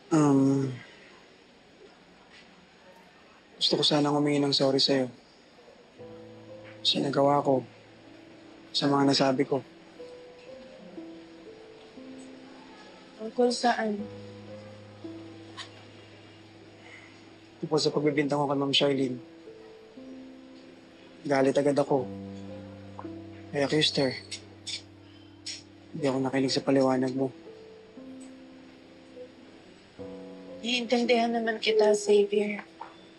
Um, Gusto ko sanang humingi ng sorry sa'yo. Kasi nagawa ko sa mga nasabi ko. Tungkol saan? Tungkol sa pagbibintang ko kay Ma'am Charlene. Galit agad ako. I accused her. Hindi ako nakinig sa paliwanag mo. Naiintindihan naman kita, Xavier.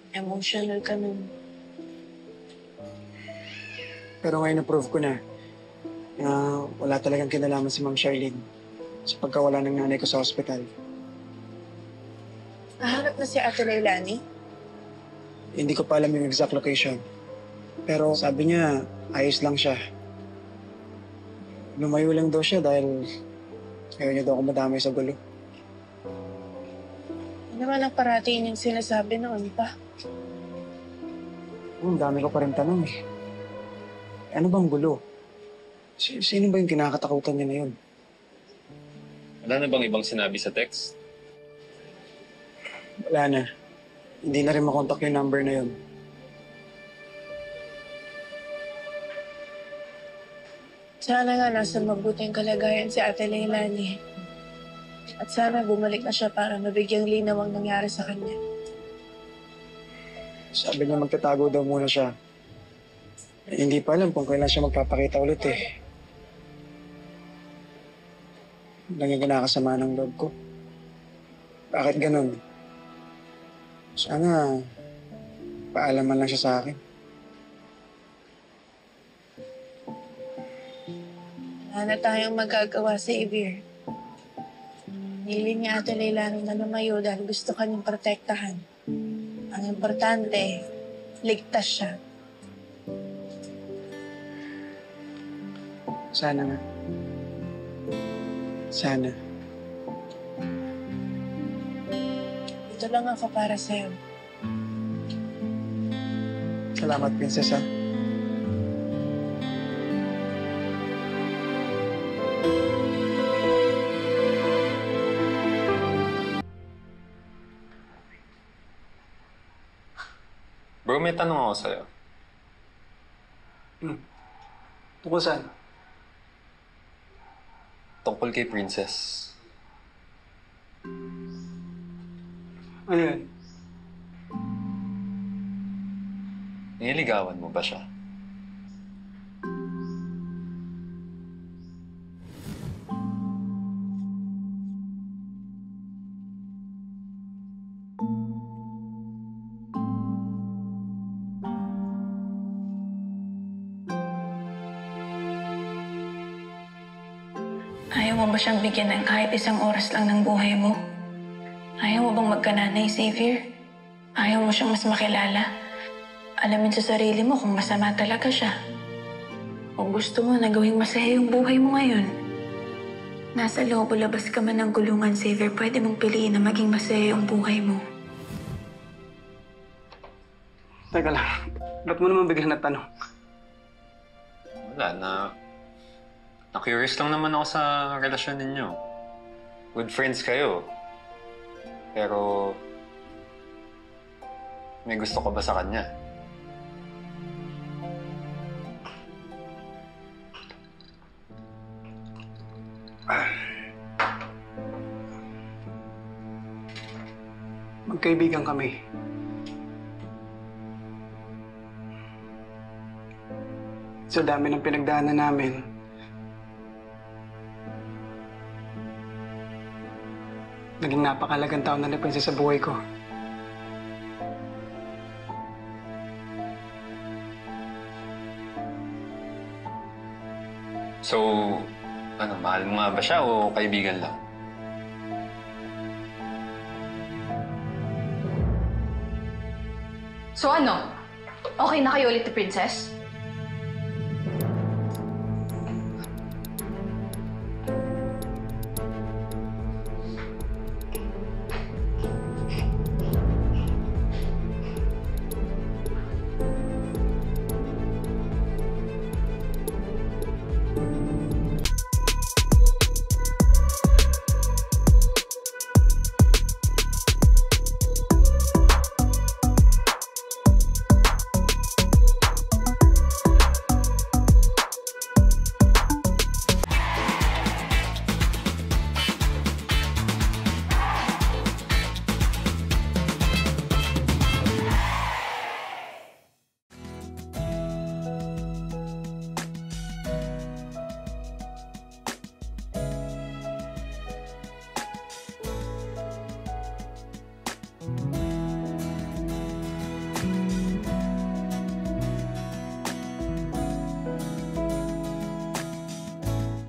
Emotional ka nun. Pero ngayon na-prove ko na wala talagang kinalaman si Ma'am Charlene sa pagkawala ng nanay ko sa ospital. Nahanap na si Ate Leilani? Hindi ko pa alam yung exact location. Pero sabi niya, ayos lang siya. Lumayo lang daw siya dahil ayaw niya daw ako madamay sa gulo. Ano naman ang parating yung sinasabi noon pa? Ang dami ko pa rin tanong eh. Ano bang gulo? Sino ba yung kinakatakutan niya na yun? Wala na bang ibang sinabi sa text? Wala na. Hindi na rin makontak yung number na yun. Sana nga nasa mabuting kalagayan si Ate Leilani. At sana bumalik na siya para mabigyang linaw ang nangyari sa kanya. Sabi niya magtatago daw muna siya. Hindi pa alam kung kailan siya magpapakita ulit eh. Lang yung kinakasama ng loob ko. Bakit ganun? Sana paalaman lang siya sa akin. Wala na tayong magagawa, Xavier. Hiling niya Ate Leilani na lumayo dahil gusto kanyang protektahan. Ang importante, ligtas siya. Sana nga. Sana. Ito lang ako para sa'yo. Salamat, Prinsesa. Bro, may tanong ako sa'yo. Tungkol saan? Tungkol kay Princess. Ano yan? Nililigawan mo ba siya? Ayaw mo ba siyang bigyan ng kahit isang oras lang ng buhay mo? Ayaw mo bang magkananay, Xavier? Ayaw mo siyang mas makilala? Alamin sa sarili mo kung masama talaga siya. O gusto mo na gawing masaya yung buhay mo ngayon? Nasa loob o labas ka man ng gulungan, Xavier, pwede mong piliin na maging masaya yung buhay mo. Teka lang. Ba't mo naman biglang natanong? Wala na. Na-curious lang naman ako sa relasyon ninyo. Good friends kayo. Pero may gusto ka ba sa kanya? Magkaibigan kami. Sa dami ng pinagdaanan namin, naging napakalagang tao na napansin sa buhay ko. So, mahal mo nga ba siya o kaibigan lang? So ano? Okay na kayo ulit ni Princess?